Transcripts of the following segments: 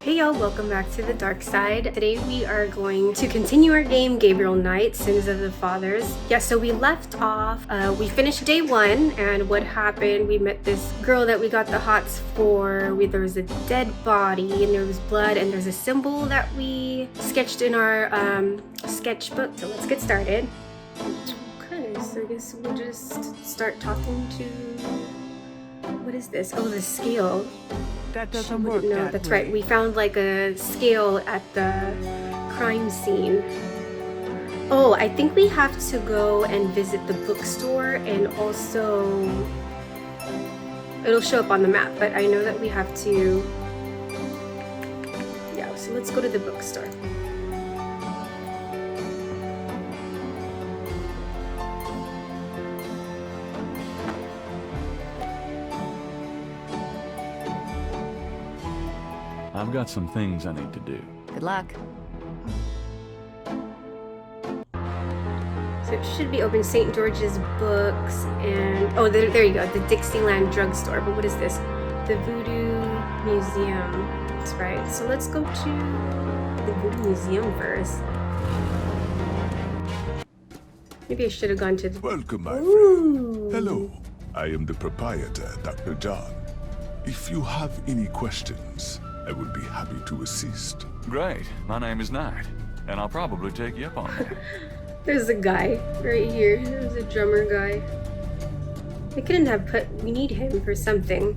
Hey y'all, welcome back to the dark side. Today we are going to continue our game, Gabriel Knight, Sins of the Fathers. Yeah, so we left off, we finished day one, and what happened, we met this girl that we got the hots for. There was a dead body, and there was blood, and there's a symbol that we sketched in our sketchbook. So let's get started. Okay, so I guess we'll just start talking to... What is this? Oh, the scale. That doesn't work. No, that's right. We found like a scale at the crime scene. Oh, I think we have to go and visit the bookstore, and also it'll show up on the map, but I know that we have to. Yeah, so let's go to the bookstore. I've got some things I need to do. Good luck. So it should be open. St. George's Books and... Oh, there you go. The Dixieland Drugstore. But what is this? The Voodoo Museum. That's right. So let's go to the Voodoo Museum first. Maybe I should have gone to the... Welcome, my friend. Hello. I am the proprietor, Dr. John. If you have any questions, I would be happy to assist. Great. My name is Knight, and I'll probably take you up on it. There's a guy right here. There's a drummer guy. They couldn't have put... We need him for something,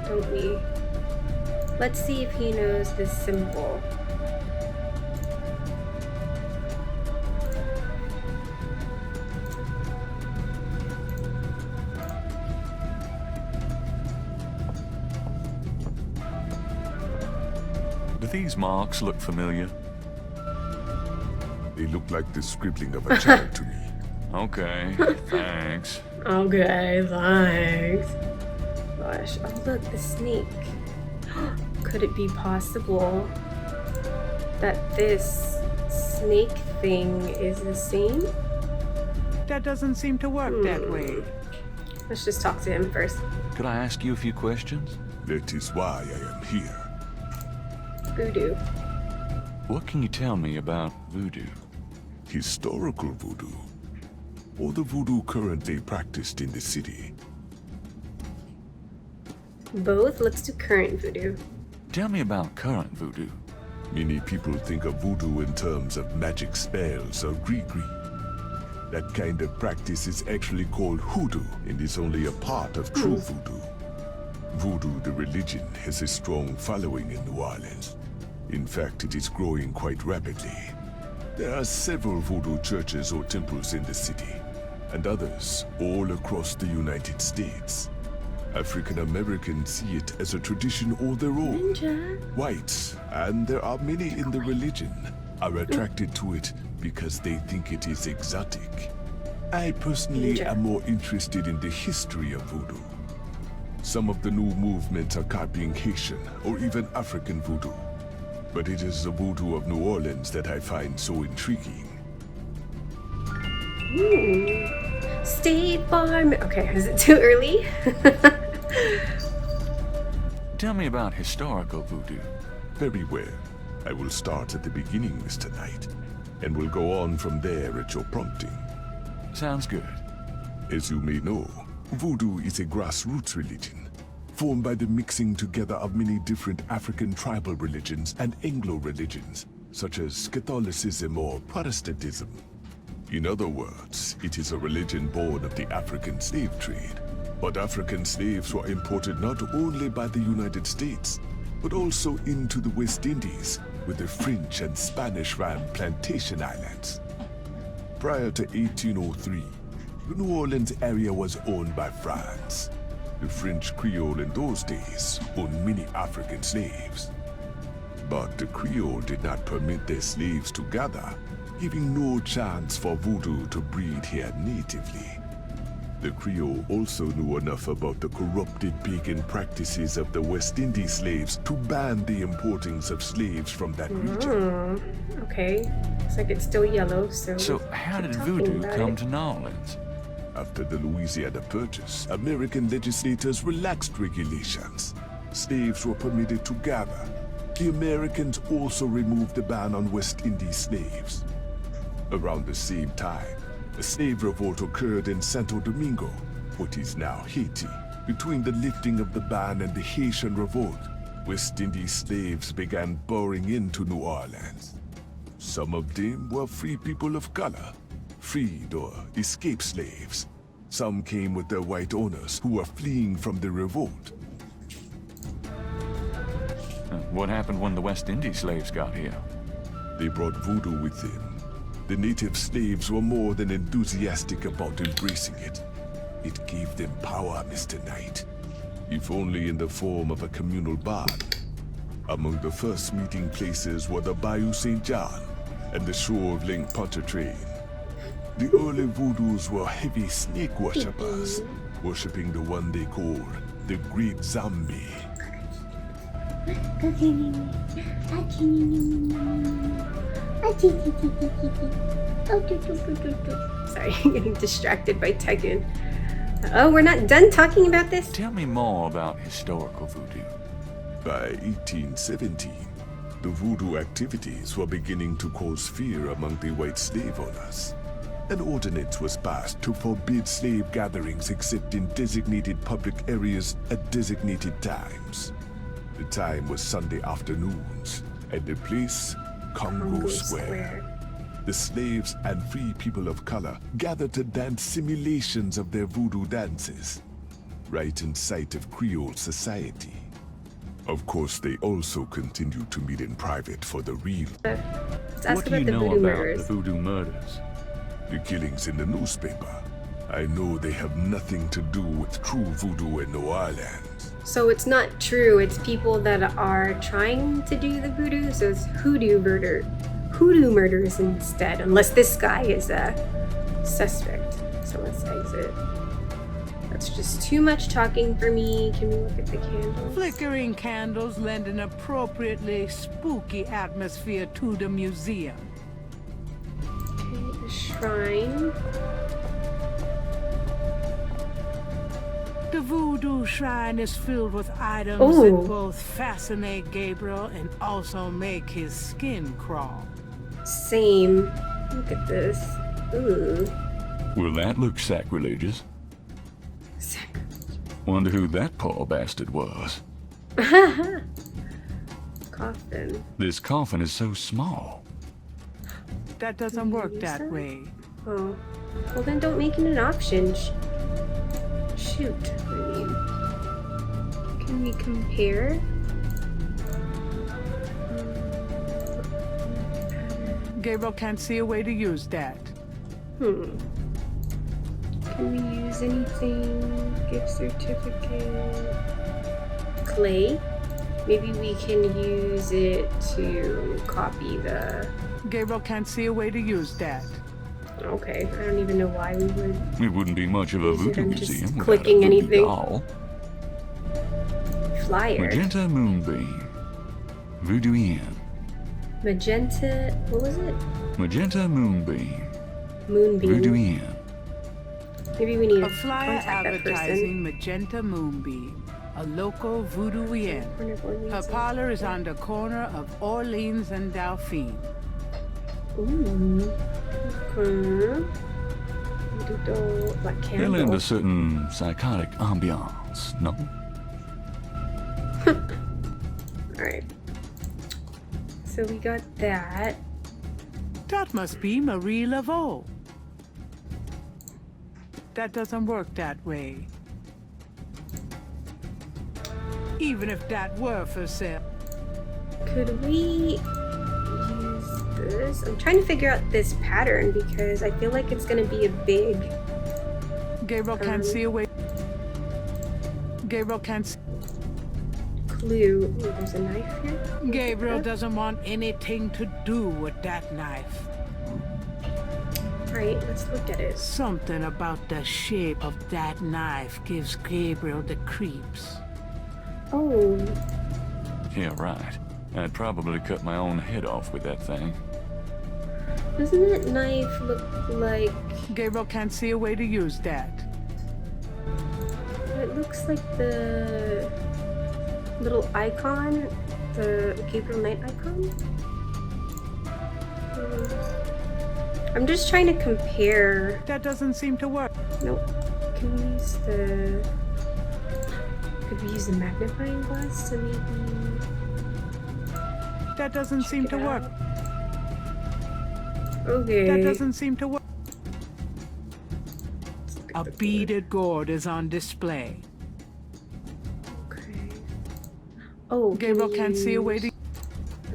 don't we? Let's see if he knows this symbol. Do these marks look familiar? They look like the scribbling of a child to me. Okay, thanks. Okay, thanks. Gosh, oh look, the snake. Could it be possible that this snake thing is the same? That doesn't seem to work that way. Let's just talk to him first. Could I ask you a few questions? That is why I am here. Voodoo. What can you tell me about voodoo? Historical voodoo, or the voodoo currently practiced in the city. Both? Let's do current voodoo. Tell me about current voodoo. Many people think of voodoo in terms of magic spells or gree-gree. That kind of practice is actually called hoodoo and is only a part of true voodoo. Voodoo, the religion, has a strong following in New Orleans. In fact, it is growing quite rapidly. There are several voodoo churches or temples in the city, and others all across the United States. African Americans see it as a tradition all their own. Whites, and there are many in the religion, are attracted to it because they think it is exotic. I personally am more interested in the history of voodoo. Some of the new movements are copying Haitian or even African voodoo. But it is the voodoo of New Orleans that I find so intriguing. State Farm. Okay, is it too early? Tell me about historical voodoo. Very well. I will start at the beginning, Mr. Knight, and will go on from there at your prompting. Sounds good. As you may know, voodoo is a grassroots religion, formed by the mixing together of many different African tribal religions and Anglo religions, such as Catholicism or Protestantism. In other words, it is a religion born of the African slave trade. But African slaves were imported not only by the United States, but also into the West Indies, with the French and Spanish ran plantation islands. Prior to 1803, the New Orleans area was owned by France. The French Creole in those days owned many African slaves. But the Creole did not permit their slaves to gather, giving no chance for voodoo to breed here natively. The Creole also knew enough about the corrupted pagan practices of the West Indies slaves to ban the importings of slaves from that region. Okay, looks like it's still yellow, so... So how did voodoo come to New Orleans? After the Louisiana Purchase, American legislators relaxed regulations. Slaves were permitted to gather. The Americans also removed the ban on West Indies slaves. Around the same time, a slave revolt occurred in Santo Domingo, what is now Haiti. Between the lifting of the ban and the Haitian revolt, West Indies slaves began pouring into New Orleans. Some of them were free people of color, freed or escaped slaves. Some came with their white owners who were fleeing from the revolt. What happened when the West Indies slaves got here? They brought voodoo with them. The native slaves were more than enthusiastic about embracing it. It gave them power, Mr. Knight, if only in the form of a communal bond. Among the first meeting places were the Bayou St. John and the shore of Lake Pontchartrain. The early voodoos were heavy snake worshippers, worshipping the one they called the Great Zombie. Sorry, getting distracted by Tekken. Oh, we're not done talking about this? Tell me more about historical voodoo. By 1817, the voodoo activities were beginning to cause fear among the white slave owners. An ordinance was passed to forbid slave gatherings except in designated public areas at designated times. The time was Sunday afternoons, and the place, Congo Square. The slaves and free people of color gathered to dance simulations of their voodoo dances, right in sight of Creole society. Of course, they also continued to meet in private for the real. Let's ask What do about you the know voodoo about murders. the voodoo murders? The killings in the newspaper. I know they have nothing to do with true voodoo in New Orleans. So it's not true, it's people that are trying to do the voodoo, so it's hoodoo murders instead, unless this guy is a suspect. So let's exit. That's just too much talking for me. Can we look at the candles? Flickering candles lend an appropriately spooky atmosphere to the museum. Okay, the shrine. The voodoo shrine is filled with items Ooh. that both fascinate Gabriel and also make his skin crawl. Same. Look at this. Ooh. Well, that looks sacrilegious. Wonder who that poor bastard was. Coffin. This coffin is so small. That doesn't work use that that? way. Oh. Well, then don't make it an option. Shoot. I mean, can we compare? Gabriel can't see a way to use that. Can we use anything? Gift certificate. Clay. Maybe we can use it to copy the. Gabriel can't see a way to use that. Okay, I don't even know why we would. It wouldn't be much of a Is it voodoo I'm just museum without clicking a voodoo anything? doll. Flyer. Magenta Moonbeam. Voodoo Inn. Magenta. What was it? Magenta Moonbeam. Moonbeam. Voodoo Inn. Maybe we need A to flyer contact that person. advertising Magenta Moonbeam, a local voodoo inn. Corner of Orleans Her and- parlor is on the corner of Orleans and Dauphine. Ooh. Okay. Black They candle. lend a certain psychotic ambiance, no? Alright. So we got that. That must be Marie Laveau. That doesn't work that way. Even if that were for sale. Could we use this? I'm trying to figure out this pattern because I feel like it's gonna be a big. Gabriel can't see a way. Gabriel can't see. Clue. Ooh, there's a knife here. Gabriel doesn't want anything to do with that knife. Alright, let's look at it. Something about the shape of that knife gives Gabriel the creeps. Oh, Yeah, right. I'd probably cut my own head off with that thing. doesn't that knife look like? Gabriel can't see a way to use that. It looks like the little icon, the Gabriel Knight icon? I'm just trying to compare. That doesn't seem to work. Nope. Can we use the... Could we use the magnifying glass to maybe... That doesn't seem to work. Okay. That doesn't seem to work. A beaded gourd is on display. Okay. Oh, Gabriel can't see a way to...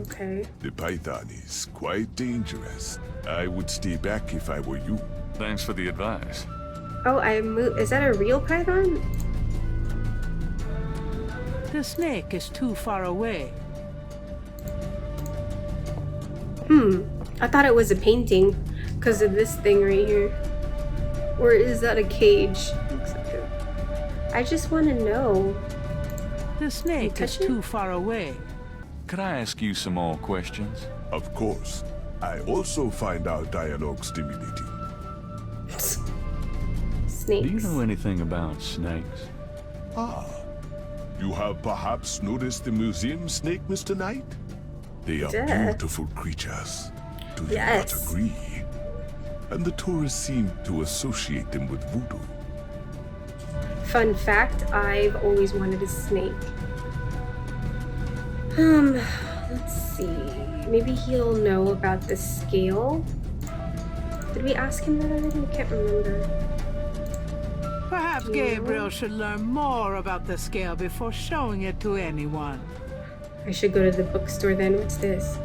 Okay. The python is quite dangerous. I would stay back if I were you. Thanks for the advice. Oh, I moved. Is that a real python? The snake is too far away. I thought it was a painting because of this thing right here. Or is that a cage? Looks like it. I just want to know. The snake is too far away. Could I ask you some more questions? Of course. I also find our dialogue stimulating. Snakes. Do you know anything about snakes? Ah. You have perhaps noticed the museum snake, Mr. Knight? They are Duh. beautiful creatures. Do you Yes. not agree? And the tourists seem to associate them with voodoo. Fun fact, I've always wanted a snake. Let's see. Maybe he'll know about the scale. Did we ask him that already? I can't remember. Perhaps Gabriel should learn more about the scale before showing it to anyone. I should go to the bookstore then. What's this?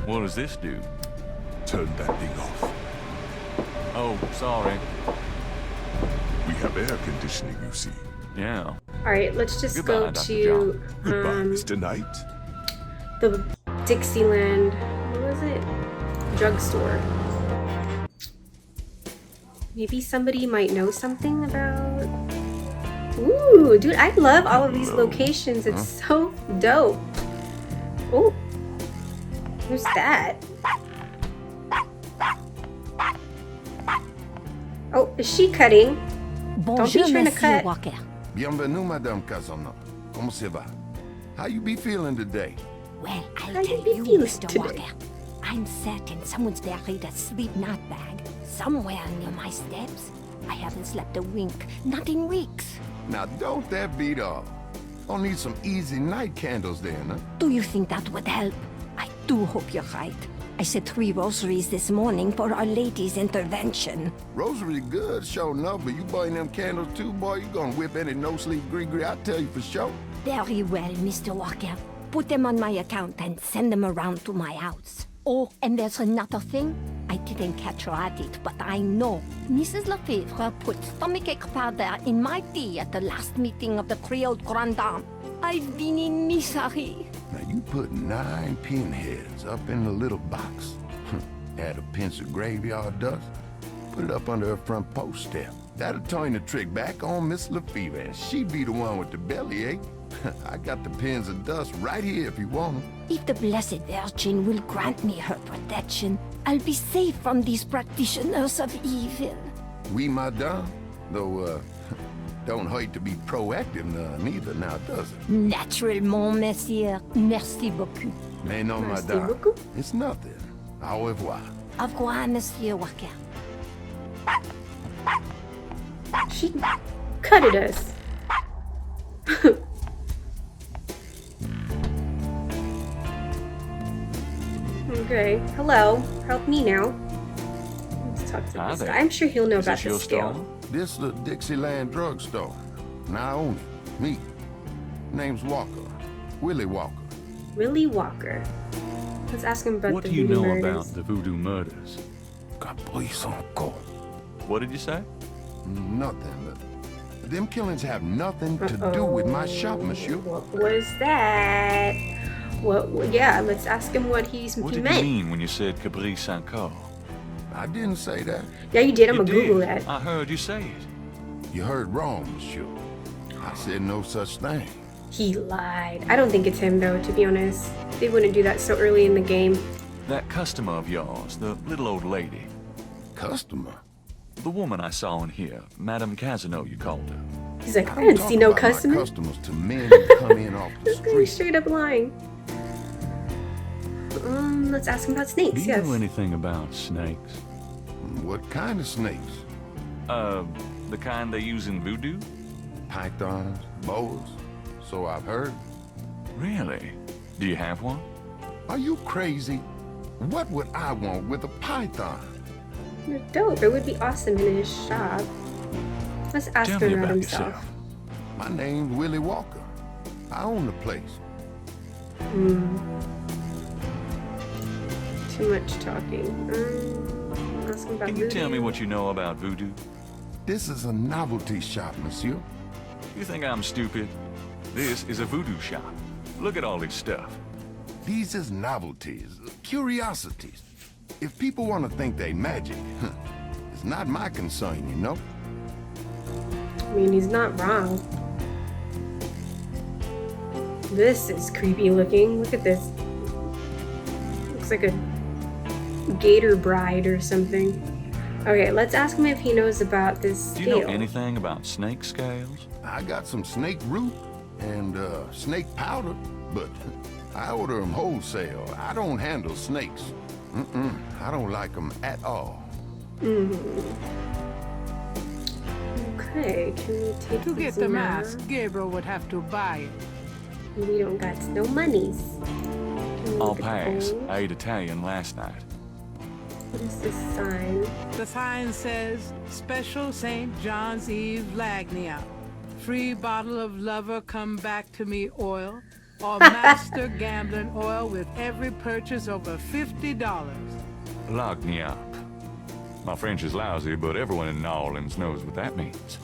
What does this do? Turn that thing off. Oh, sorry. We have air conditioning, you see. Yeah. Alright, let's just Goodbye, go Dr. to Goodbye, Mr. Knight. the Dixieland, what was it? Drugstore. Maybe somebody might know something about... Ooh, dude, I love all of these locations. It's so dope. Oh, who's that? Oh, is she cutting? Don't be trying to cut. Walker. Bienvenue, Madame Casanova. Comment ça va? How you be feeling today? Well, How I'll you tell be you, feeling Mr. today? Walker. I'm certain someone's buried a sleep knot bag somewhere near my steps. I haven't slept a wink, not in weeks. Now, don't that beat all? I'll need some easy night candles then, huh? Do you think that would help? I do hope you're right. I said 3 rosaries this morning for Our Lady's intervention. Rosary good, sure enough, but you buying them candles too, boy, you gonna whip any no-sleep gree-gree, I tell you for sure. Very well, Mr. Walker. Put them on my account and send them around to my house. Oh, and there's another thing. I didn't catch her at it, but I know. Mrs. Lefebvre put stomachache powder in my tea at the last meeting of the Creole Grand Dame. I've been in misery. Now, you put 9 pinheads up in the little box. Add a pinch of graveyard dust. Put it up under her front post step. That'll turn the trick back on Miss Lefebvre, and she be the one with the bellyache. I got the pins of dust right here if you want them. If the Blessed Virgin will grant me her protection, I'll be safe from these practitioners of evil. Oui, madame. Though, don't hurt to be proactive neither now, does it? Naturellement, monsieur. Merci beaucoup. Mais non, Merci madame. beaucoup. It's nothing. Au revoir. Au revoir, monsieur Walker. She cutted us. Okay, hello. Help me now. Let's talk to Hi this there. guy. I'm sure he'll know Is about this the your scale. store? This the Dixieland drugstore. Now I own it. Me. Name's Walker. Willie Walker. Willie Walker. Let's ask him about What the do you voodoo know murders. about the voodoo murders? Caprice encore. What did you say? Nothing. Them killings have nothing to do with my shop, monsieur. What was that? What? Yeah, let's ask him what he What did meant. you mean when you said Caprice encore? I didn't say that. Yeah, you did. I'm You gonna Google did. that. I heard you say it. You heard wrong, monsieur. I said no such thing. He lied. I don't think it's him though, to be honest. They wouldn't do that so early in the game. That customer of yours, the little old lady. Customer? The woman I saw in here, Madame Casino, you called her. He's like, I don't didn't talk see no about my customer. customers to men who come in off the This guy's street. straight up lying. Let's ask him about snakes. Do you Yes. know anything about snakes? What kind of snakes? The kind they use in voodoo? Pythons, boas. So I've heard. Really? Do you have one? Are you crazy? What would I want with a python? You're dope. It would be awesome in his shop. Let's ask Tell him me about about himself. yourself. My name's Willie Walker. I own the place. Too much talking. Ask him about Can you tell me voodoo. what you know about voodoo? This is a novelty shop, monsieur. You think I'm stupid? This is a voodoo shop. Look at all this stuff. These is novelties, curiosities. If people want to think they magic, it's not my concern, you know? I mean, he's not wrong. This is creepy looking. Look at this. Looks like a gator bride or something. Okay, let's ask him if he knows about this Do scale. you know anything about snake scales? I got some snake root and snake powder, but I order them wholesale. I don't handle snakes. I don't like them at all. Okay, can we take To get these the now? mask, Gabriel would have to buy it. We don't got no monies. Can we I'll look at the pass. gold? I ate Italian last night. What is this sign? The sign says, Special St. John's Eve Lagnia. Free bottle of lover come back to me oil. Or master gambling oil with every purchase over $50. Lagniappe. My French is lousy, but everyone in New Orleans knows what that means.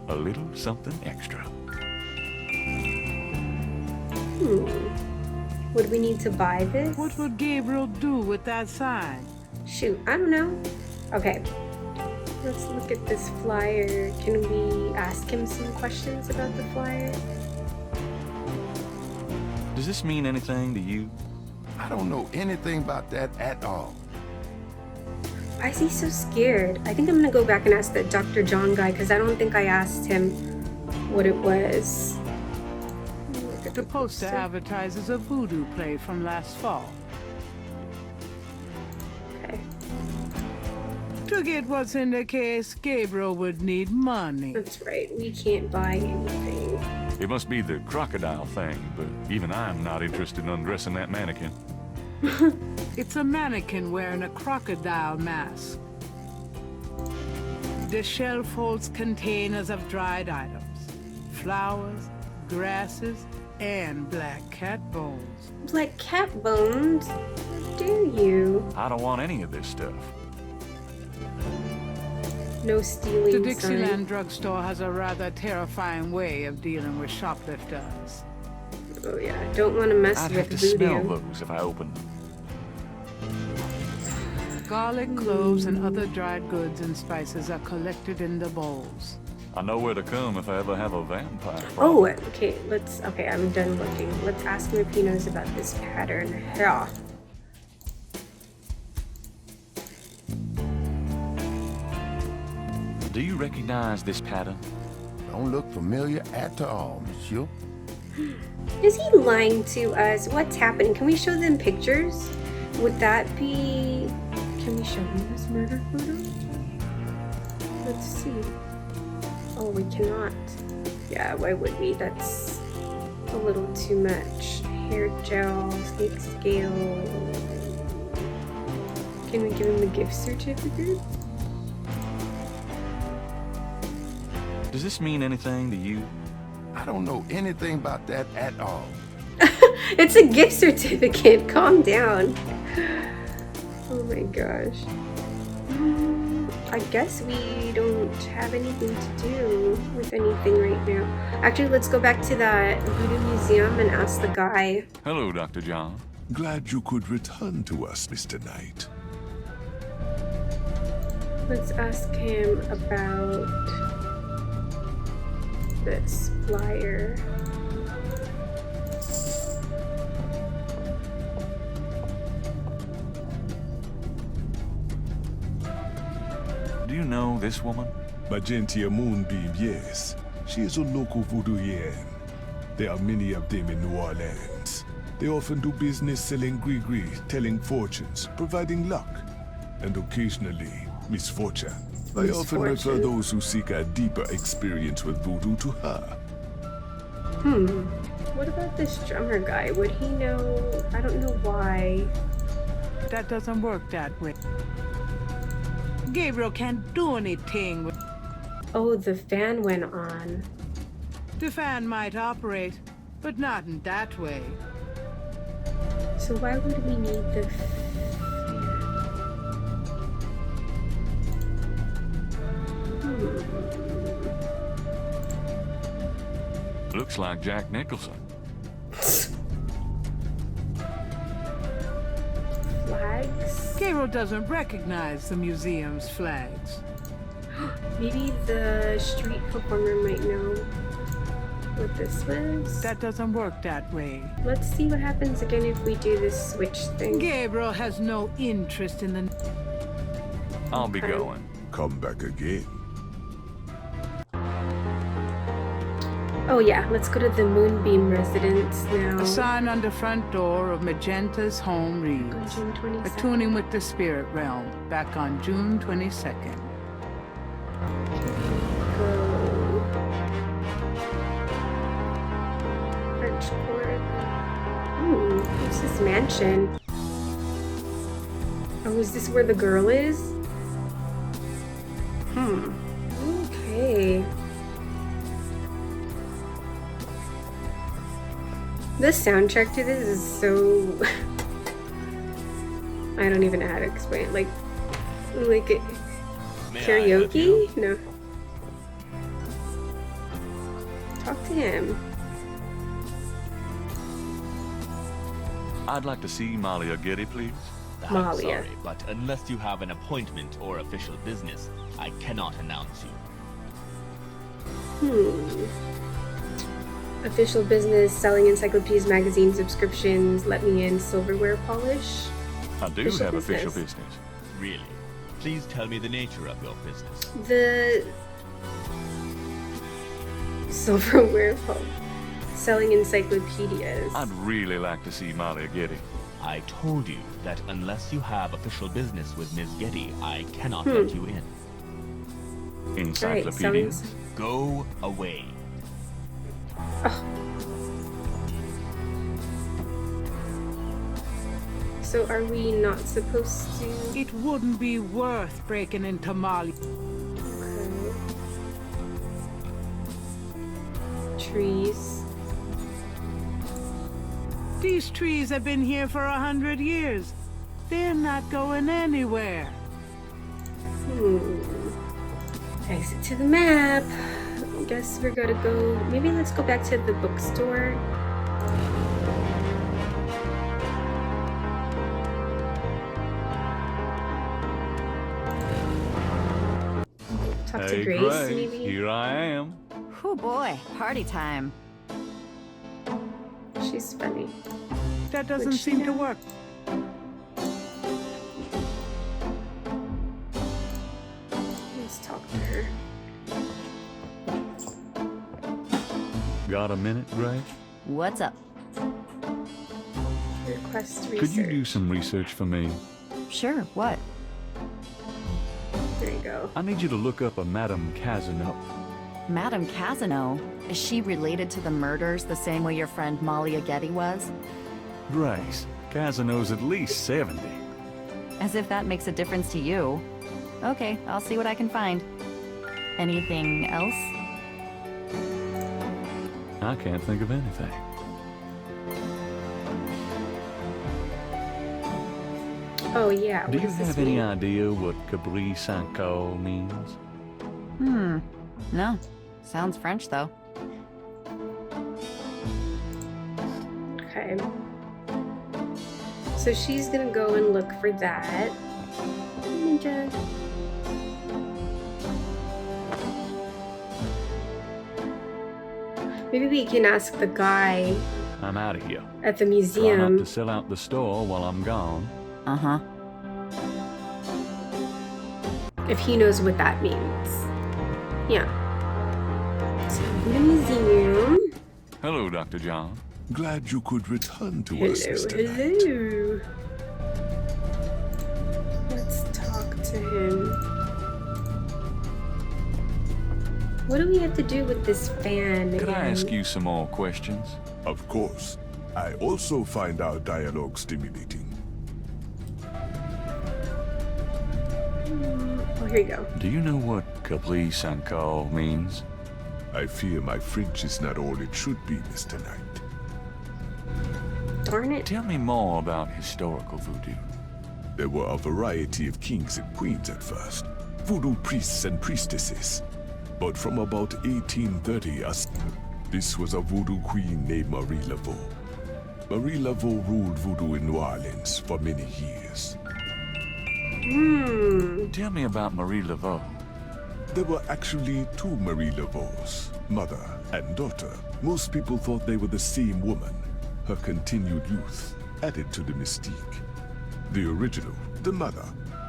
A little something extra. Would we need to buy this? What would Gabriel do with that sign? Shoot, I don't know. Okay, let's look at this flyer. Can we ask him some questions about the flyer? Does this mean anything to you? I don't know anything about that at all. Why is he so scared? I think I'm gonna go back and ask that Dr. John guy because I don't think I asked him what it was. Look at The poster advertises a voodoo play from last fall. Okay. To get what's in the case, Gabriel would need money. That's right. We can't buy anything. It must be the crocodile thing, but even I'm not interested in undressing that mannequin. It's a mannequin wearing a crocodile mask. The shelf holds containers of dried items, flowers, grasses, and black cat bones. Black cat bones? How dare you? I don't want any of this stuff. No stealing. The sign. Dixieland drugstore has a rather terrifying way of dealing with shoplifters. Oh yeah, don't want to mess I'd with have to voodoo. smell those if I opened them. Garlic, cloves, and other dried goods and spices are collected in the bowls. I know where to come if I ever have a vampire Oh, problem. okay, I'm done looking. Let's ask him if he knows about this pattern. Yeah. Do you recognize this pattern? Don't look familiar at all, monsieur. Is he lying to us? What's happening? Can we show them pictures? Would that be... Can we show them this murder photo? Let's see. Oh, we cannot. Yeah, why would we? That's a little too much. Hair gel, snake scale. Can we give him a gift certificate? Does this mean anything to you? I don't know anything about that at all. It's a gift certificate. Calm down. Oh my gosh. I guess we don't have anything to do with anything right now. Actually, let's go back to that voodoo museum and ask the guy. Hello, Dr. John. Glad you could return to us, Mr. Knight. Let's ask him about this flyer. Do you know this woman? Magentia Moonbeam, yes. She is a local voodooian. There are many of them in New Orleans. They often do business selling gris-gris, telling fortunes, providing luck, and occasionally misfortune. I often refer those who seek a deeper experience with voodoo to her. What about this drummer guy? Would he know? I don't know why. That doesn't work that way. Gabriel can't do anything with... Oh, the fan went on. The fan might operate, but not in that way. So why would we need the Looks like Jack Nicholson. flags? Gabriel doesn't recognize the museum's flags. Maybe the street performer might know what this was. That doesn't work that way. Let's see what happens again if we do this switch thing. Gabriel has no interest in the... I'll be Okay. going. Come back again. Oh yeah, let's go to the Moonbeam residence now. A sign on the front door of Magenta's home On reads, June 22nd. Tuning with the Spirit Realm, back on June 22nd. Go. French Court. Ooh, what's this mansion? Oh, is this where the girl is? Okay. The soundtrack to this is so... I don't even know how to explain it. Like karaoke? No. Talk to him. I'd like to see Malia Getty, please. I'm Malia. sorry, but unless you have an appointment or official business, I cannot announce you. Official business, selling encyclopedias, magazine subscriptions, let me in, silverware polish. I do Official have official business. business. Really? Please tell me the nature of your business. The silverware polish. Selling encyclopedias. I'd really like to see Malia Getty. I told you that unless you have official business with Ms. Getty, I cannot let you in. Encyclopedias. sounds- Go away. So are we not supposed to? It wouldn't be worth breaking into Molly. Okay. Trees. These trees have been here for 100 years. They're not going anywhere. Exit to the map. I guess we're gonna go. Maybe let's go back to the bookstore. Talk to Hey, Grace, maybe. here I am. Oh boy, party time. She's funny. That doesn't Would she seem to know? work. Let's talk to her. Got a minute, Gray? What's up? Request research. Could you do some research for me? Sure, what? There you go. I need you to look up a Madame Casino. Madame Casino? Is she related to the murders the same way your friend Malia Getty was? Grace, Casino's at least 70. As if that makes a difference to you. Okay, I'll see what I can find. Anything else? I can't think of anything. Oh yeah. Do what you does this have any mean? idea what Capri Sanko means? No. Sounds French, though. Okay. So she's gonna go and look for that. Ninja. Maybe we can ask the guy I'm out of here. at the Try not museum. to sell out the store while I'm gone. Uh-huh. If he knows what that means. Yeah. the museum. Hello, Dr. John. Glad you could return to us, Hello, Mr. Knight. hello. Let's talk to him. What do we have to do with this fan? Could I again? ask you some more questions? Of course. I also find our dialogue stimulating. Oh, here you go. Do you know what caprice and call means? I fear my French is not all it should be, Mr. Knight. Darn it. Tell me more about historical voodoo. There were a variety of kings and queens at first, voodoo priests and priestesses. But from about 1830, this was a voodoo queen named Marie Laveau. Marie Laveau ruled voodoo in New Orleans for many years. Tell me about Marie Laveau. There were actually two Marie Laveaux, mother and daughter. Most people thought they were the same woman. Her continued youth added to the mystique. The original, the mother,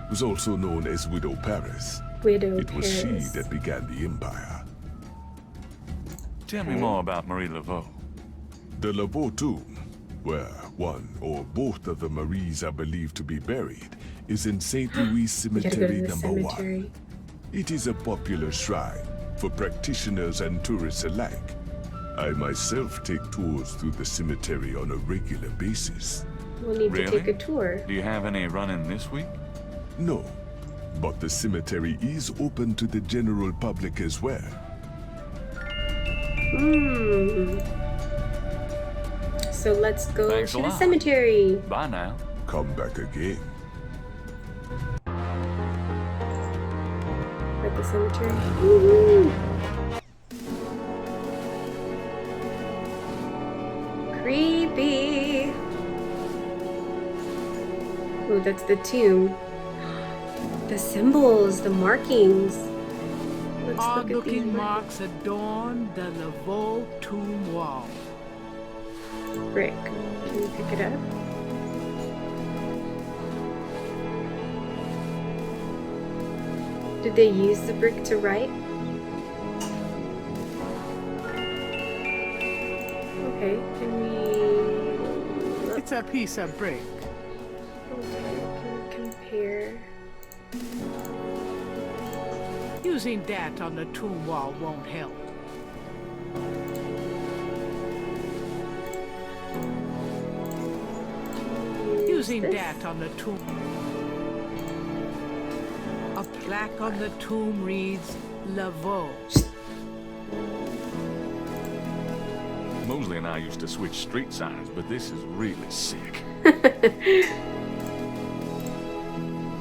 was also known as Widow Paris. Widow It was she Paris. that began the empire. Tell me more about Marie Laveau. The Laveau tomb, where one or both of the Maries are believed to be buried, is in St. Louis We gotta go to Cemetery the number cemetery. 1. It is a popular shrine for practitioners and tourists alike. I myself take tours through the cemetery on a regular basis. We'll need Really? to take a tour. Do you have any running this week? No, but the cemetery is open to the general public as well. So let's go Thanks to a the lot. cemetery. Bye now. Come back again. At the cemetery. Woohoo! Creepy. Oh, that's the tomb. The symbols, the markings. Let's look at these. Odd-looking marks adorn the Laveau tomb wall. Brick. Can you pick it up? Did they use the brick to write? Okay, can we look? It's a piece of brick. Okay, can we compare? Using that on the tomb wall won't help. Using this? that on the tomb. A plaque on the tomb reads Laveau. Mosley and I used to switch street signs, but this is really sick.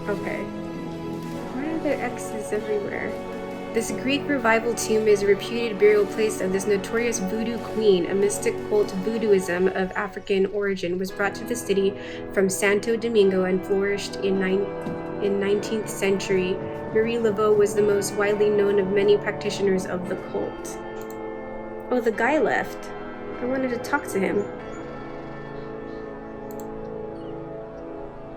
Okay. Why are there X's everywhere? This Greek revival tomb is a reputed burial place of this notorious voodoo queen. A mystic cult voodooism of African origin was brought to the city from Santo Domingo and flourished in 19th century. Marie Laveau was the most widely known of many practitioners of the cult. Oh, the guy left. I wanted to talk to him.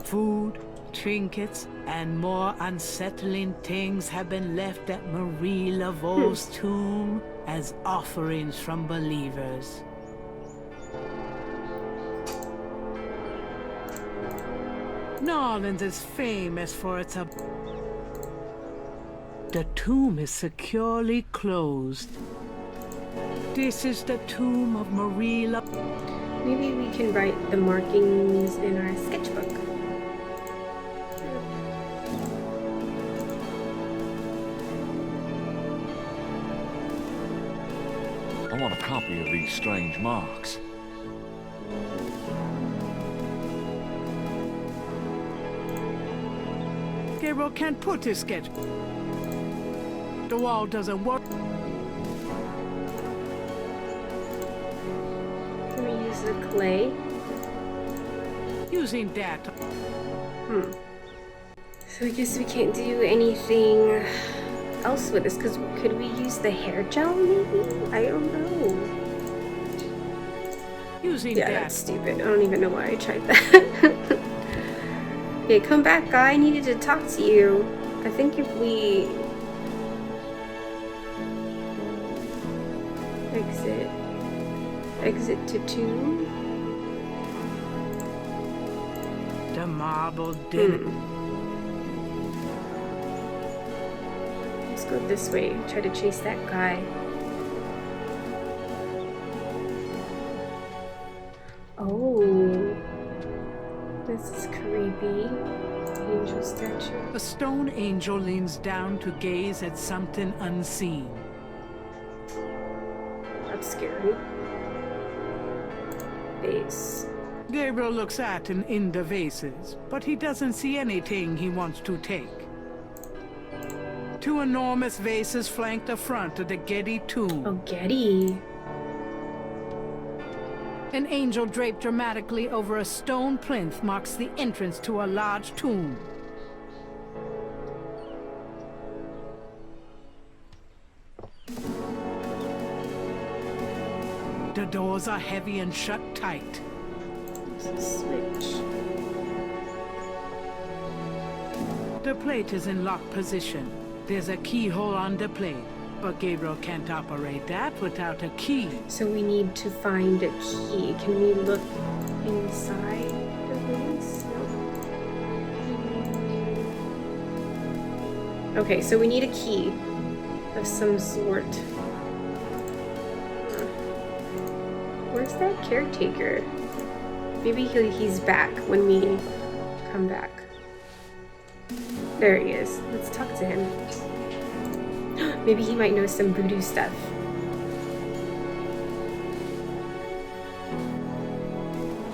Food, trinkets, and more unsettling things have been left at Marie Laveau's tomb as offerings from believers. New Orleans is famous for its The tomb is securely closed. This is the tomb of Marie Laveau. Maybe we can write the markings in our sketchbook. I want a copy of these strange marks. Gabriel can't put his sketch. The wall doesn't work. Can we use the clay? Using that. So I guess we can't do anything else with this, because could we use the hair gel maybe? I don't know. Using Yeah, that. that's stupid. I don't even know why I tried that. Okay, come back, guy. I needed to talk to you. I think if we... Exit. Exit to tomb. The marble den. Let's go this way. Try to chase that guy. Oh. This is creepy. Angel statue. A stone angel leans down to gaze at something unseen. That's scary. Vase. Gabriel looks at and in the vases, but he doesn't see anything he wants to take. Two enormous vases flank the front of the Getty tomb. Oh, Getty. An angel draped dramatically over a stone plinth marks the entrance to a large tomb. The doors are heavy and shut tight. There's a switch. The plate is in locked position. There's a keyhole on the plate, but Gabriel can't operate that without a key. So we need to find a key. Can we look inside the vase? No. Okay, so we need a key of some sort. Where's that caretaker? Maybe he's back when we come back. There he is. Let's talk to him. Maybe he might know some voodoo stuff.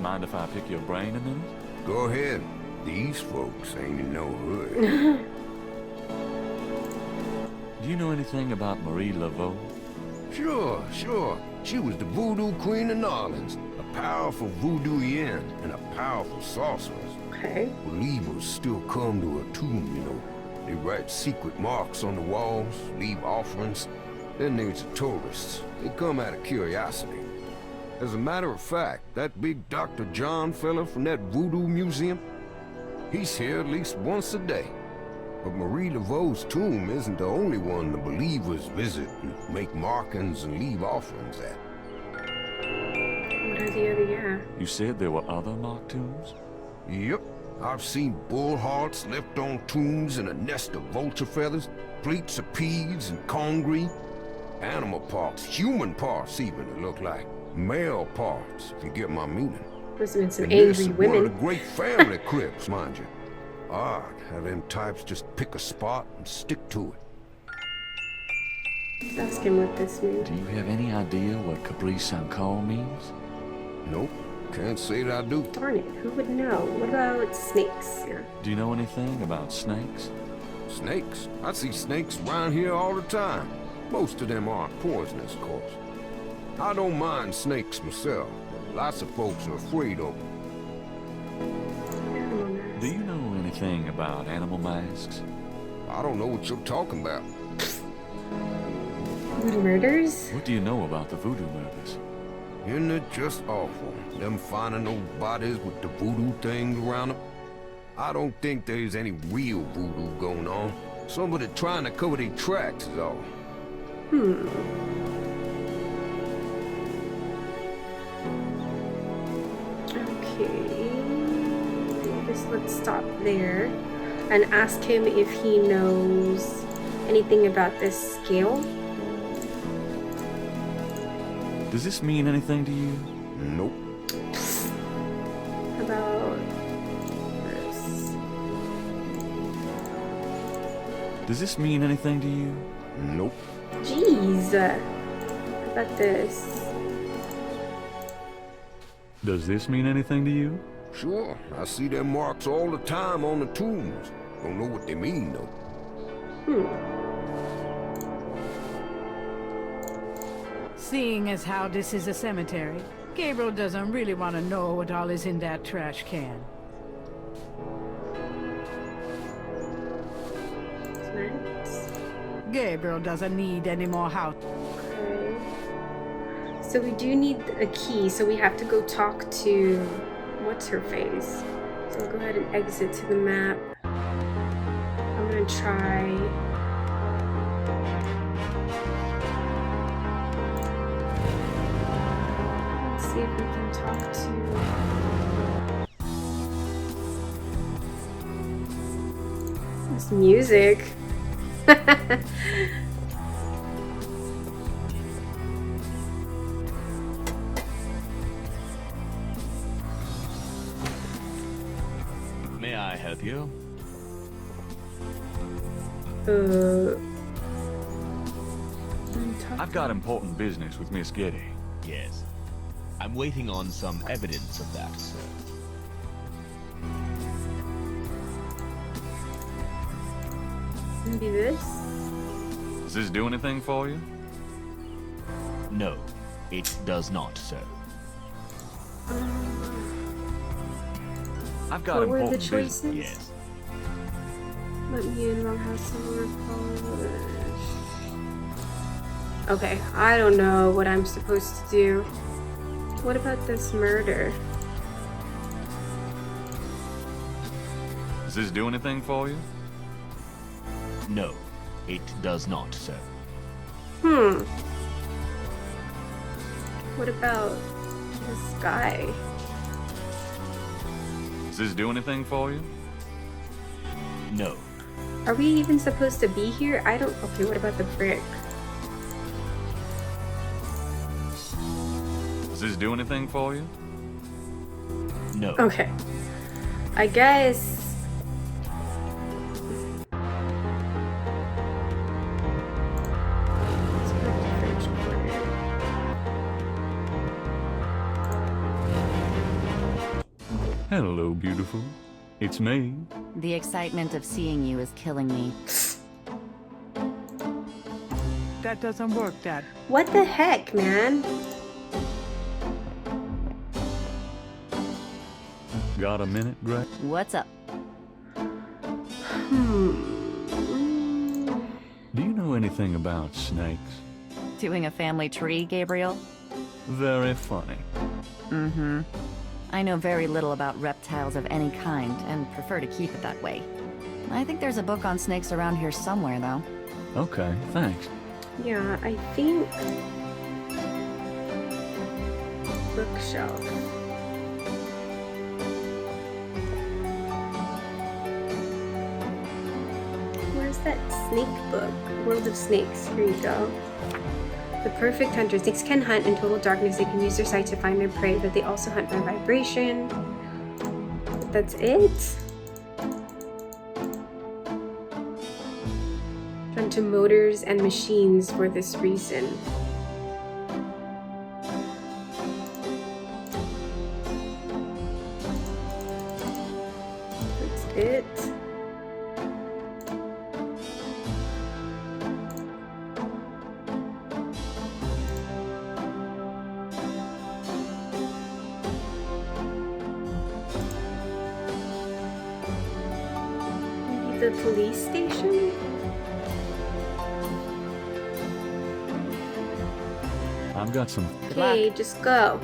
Mind if I pick your brain a minute? Go ahead. These folks ain't in no hurry. Do you know anything about Marie Laveau? Sure. She was the voodoo queen of New Orleans, a powerful voodooian and a powerful sorceress. Okay. Believers still come to her tomb, you know. They write secret marks on the walls, leave offerings. Then there's the tourists. They come out of curiosity. As a matter of fact, that big Dr. John fella from that voodoo museum, he's here at least once a day. But Marie Laveau's tomb isn't the only one the believers visit and make markings and leave offerings at. What are the other, yeah? You said there were other mock tombs? Yep. I've seen bull hearts left on tombs and a nest of vulture feathers, plates of peas and congreve, animal parts, human parts even, it look like. Male parts, if you get my meaning. Must have been some And this angry is one of women. the great family crypts, mind you. Odd how them types just pick a spot and stick to it. Let's ask him what this means. Do you have any idea what Capri Saint-Call means? Nope, can't say that I do. Darn it, who would know? What about snakes? Yeah. Do you know anything about snakes? Snakes? I see snakes around here all the time. Most of them aren't poisonous, of course. I don't mind snakes myself. Lots of folks are afraid of them. Animal mask. Do you know anything about animal masks? I don't know what you're talking about. Voodoo murders? What do you know about the voodoo murders? Isn't it just awful, them finding those bodies with the voodoo things around them? I don't think there's any real voodoo going on. Somebody trying to cover their tracks is all. Okay. I guess let's stop there and ask him if he knows anything about this scale. Does this mean anything to you? Nope. About this. Does this mean anything to you? Nope. Jeez. How about this? Does this mean anything to you? Sure, I see them marks all the time on the tombs. Don't know what they mean, though. Seeing as how this is a cemetery, Gabriel doesn't really want to know what all is in that trash can. Nice. Gabriel doesn't need any more house. Okay. So we do need a key, so we have to go talk to what's her face. So we'll go ahead and exit to the map. I'm gonna try. if we can talk to... This music. May I help you? I've got important business with Miss Getty. Yes. I'm waiting on some evidence of that, sir. Maybe this? Does this do anything for you? No, it does not, sir. I've got What were the important choices? business. Yes. Let me in, wrong house, okay, I don't know what I'm supposed to do. What about this murder? Does this do anything for you? No, it does not, sir. What about this guy? Does this do anything for you? No. Are we even supposed to be here? I don't... Okay, what about the brick? Does this do anything for you? No. Okay. I guess... Let's go to the French Quarter. Hello, beautiful. It's me. The excitement of seeing you is killing me. That doesn't work, Dad. What the heck, man? Got a minute, Greg? What's up? Do you know anything about snakes? Doing a family tree, Gabriel? Very funny. Mm-hmm. I know very little about reptiles of any kind, and prefer to keep it that way. I think there's a book on snakes around here somewhere, though. Okay, thanks. Yeah, I think... Bookshelf. Where's that snake book? World of Snakes. Here you go. The perfect hunter. Snakes can hunt in total darkness. They can use their sight to find their prey, but they also hunt by vibration. That's it? Drawn to motors and machines for this reason. That's it. Maybe the police station? I've got some... Okay, just go.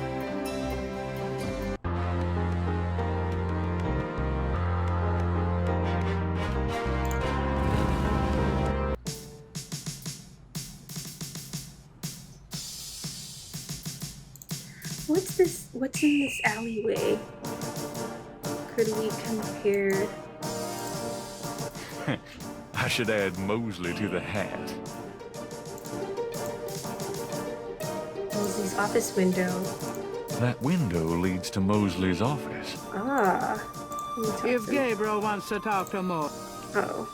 What's this? What's in this alleyway? Could we compare? I should add Mosley to the hat. Mosley's office window. That window leads to Mosley's office. Ah. Let me talk If to- Gabriel wants to talk to Mo, Oh.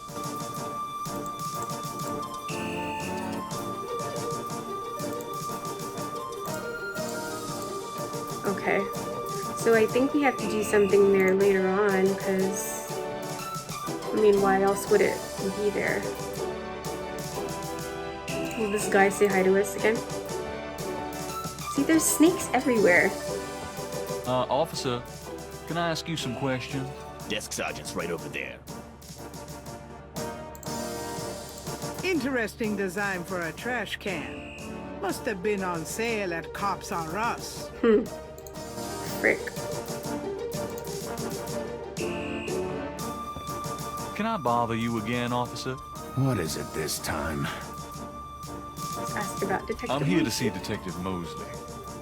Okay. So I think we have to do something there later on, because... I mean, why else would it be there? Will this guy say hi to us again? See, there's snakes everywhere. Officer, can I ask you some questions? Desk sergeant's right over there. interesting design for a trash can. Must have been on sale at Cops R Us. Frick. Can I bother you again, officer? What is it this time? Let's ask about Detective I'm here to Mosley. see Detective Mosley.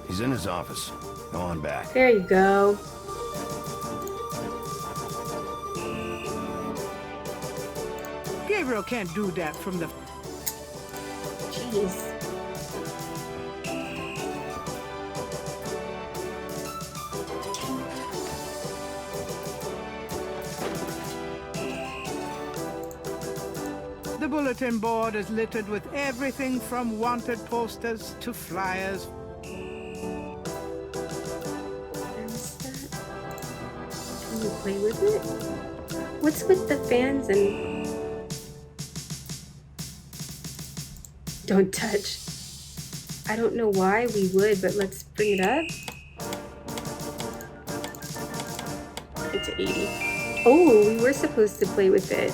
He's in his office. Go on back. There you go. Gabriel can't do that from the... Jeez. The bulletin board is littered with everything from wanted posters to flyers. Can you play with it? What's with the fans and... Don't touch. I don't know why we would, but let's bring it up. It's 80. Oh, we were supposed to play with it.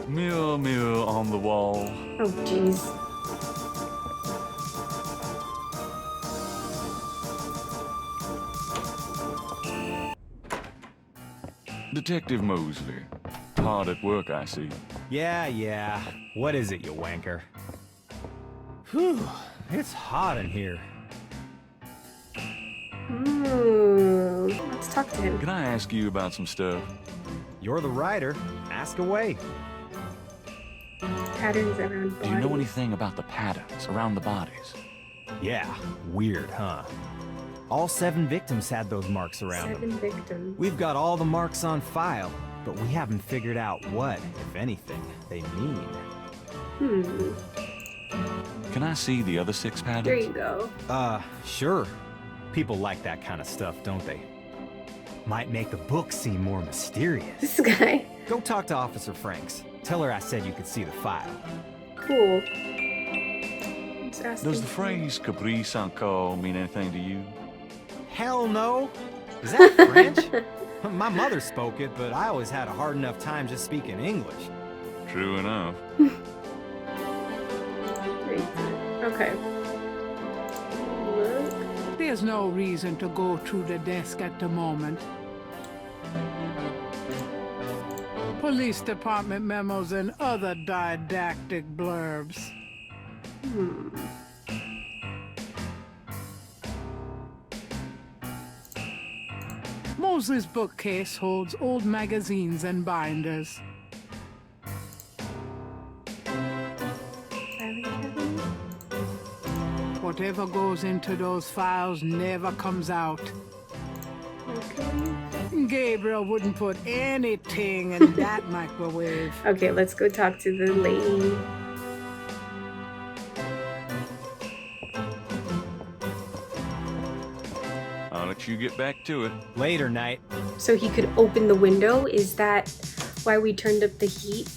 Mirror, mirror on the wall. Oh, jeez. Detective Mosley. Hard at work, I see. Yeah. What is it, you wanker? Whew, it's hot in here. Let's talk to him. Can I ask you about some stuff? You're the writer. Ask away. Patterns around bodies. Do you know anything about the patterns around the bodies? Yeah, weird, huh? All 7 victims had those marks around them. 7 victims. We've got all the marks on file, but we haven't figured out what, if anything, they mean. Can I see the other 6 patterns? There you go. Sure. People like that kind of stuff, don't they? Might make the book seem more mysterious. This guy. Go talk to Officer Franks. Tell her I said you could see the file. Cool. Let's ask Does him. the phrase caprice encore mean anything to you? Hell no. Is that French? My mother spoke it, but I always had a hard enough time just speaking English. True enough. Great. Okay. Look. There's no reason to go through the desk at the moment. Police department memos and other didactic blurbs. Mosley's bookcase holds old magazines and binders. Whatever goes into those files never comes out. Okay. Gabriel wouldn't put anything in that microwave. Okay, let's go talk to the lady. I'll let you get back to it. Later, Knight. So he could open the window? Is that why we turned up the heat?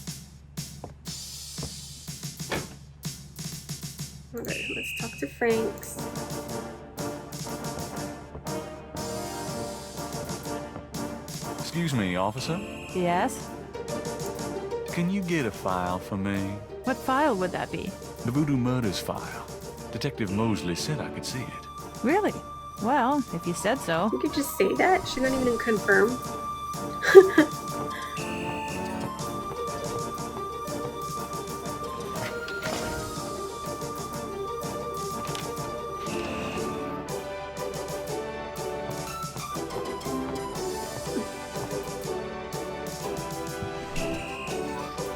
Okay, let's talk to Franks. Excuse me, officer. Yes? Can you get a file for me? What file would that be? The Voodoo Murders file. Detective Mosley said I could see it. Really? Well, if you said so. You could just say that? She's not even confirm.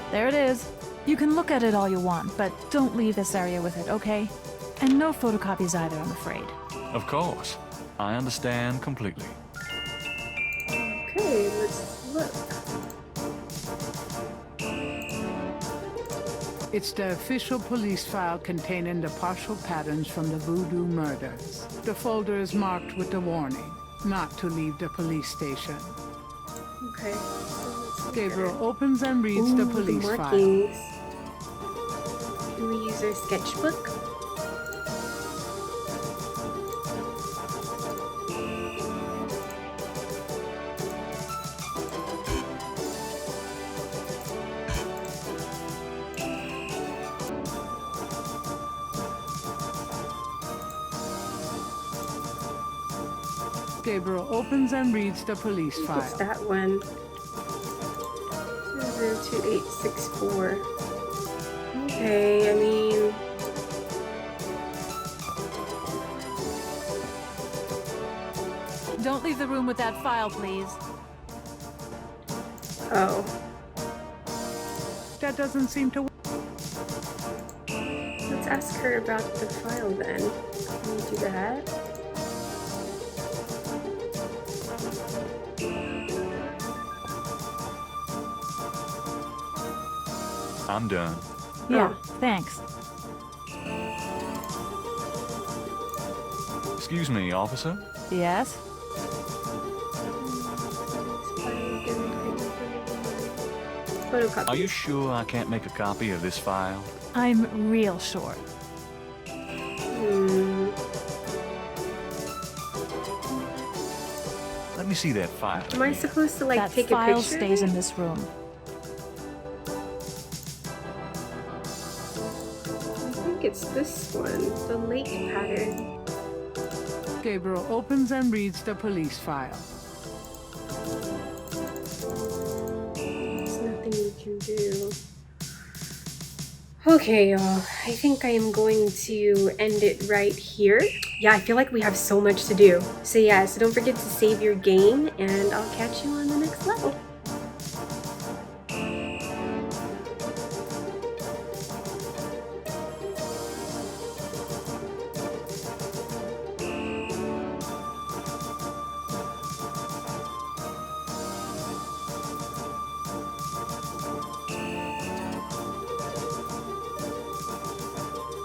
There it is. You can look at it all you want, but don't leave this area with it, okay? And no photocopies either, I'm afraid. Of course. I understand completely. Okay, let's look. It's the official police file containing the partial patterns from the Voodoo murders. The folder is marked with the warning, not to leave the police station. Okay. So let's look Gabriel at it. opens and reads the Ooh, police file. markings. Can we use our sketchbook? Gabriel opens and reads the police What's file. that one? 02864. Okay, I mean... Don't leave the room with that file, please. Oh. That doesn't seem to work. Let's ask her about the file then. Can we do that? I'm done. Yeah, thanks. Excuse me, officer. Yes? Photocopy. Are you sure I can't make a copy of this file? I'm real sure. Let me see that file. Am I supposed to like That take a file picture? stays in this room. I think it's this one, the lake pattern. Gabriel opens and reads the police file. There's nothing you can do. Okay, y'all. I think I am going to end it right here. Yeah, I feel like we have so much to do. So yeah, so don't forget to save your game, and I'll catch you on the next level.